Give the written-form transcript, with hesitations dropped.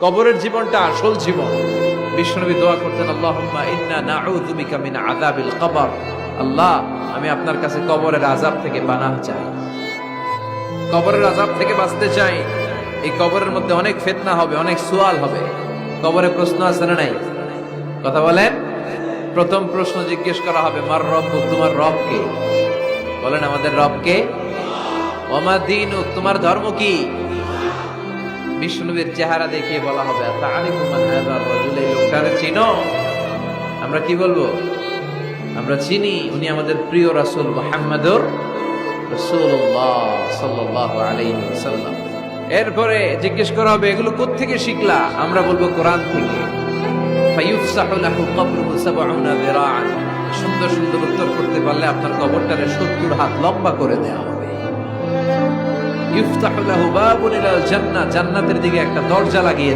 কবরের জীবনটা আসল জীবন। বিশ্বনবী দোয়া করতেন, আল্লাহুম্মা ইন্না নাউযু বিকা মিন আযাবিল কবর। আল্লাহ, আমি আপনার কাছে কবরের আযাব থেকে পানাহ চাই, কবরের আযাব থেকে বাঁচতে চাই। এই কবরের মধ্যে অনেক ফিতনা হবে, অনেক সুয়াল হবে। কবরে প্রশ্ন আছে না নাই? কথা বলেন। প্রথম প্রশ্ন জিজ্ঞেস করা হবে, মার রব্বুক, তোমার রব কে? বলেন, আমাদের রব কে? ওয়া মা দীনুক, তোমার ধর্ম কি? বিষ্ণুবীর চেহারা দেখিয়ে বলা হবে, তাআরিফু মান হাযা রাজুল, এই লোকটারে চিনো? আমরা কি বলবো? আমরা চিনি, উনি আমাদের প্রিয় রাসূল মুহাম্মদুর রাসূলুল্লাহ সাল্লাল্লাহু আলাইহি ওয়াসাল্লাম। এরপরে জিজ্ঞেস করা হবে, এগুলো কোত্থেকে শিখলা? আমরা বলবো, কোরআন থেকে। ফায়ুফসাহু লাহু কবরুহু ৭০ যিরাআন। সুন্দর সুন্দর উত্তর করতে পারলে আপনার কবরটারে ৭০ হাত লম্বা করে দেওয়া হবে। ইফতাহু লাহু বাবুন ইলাল জান্নাহ, জান্নাতের দিকে একটা দরজা লাগিয়ে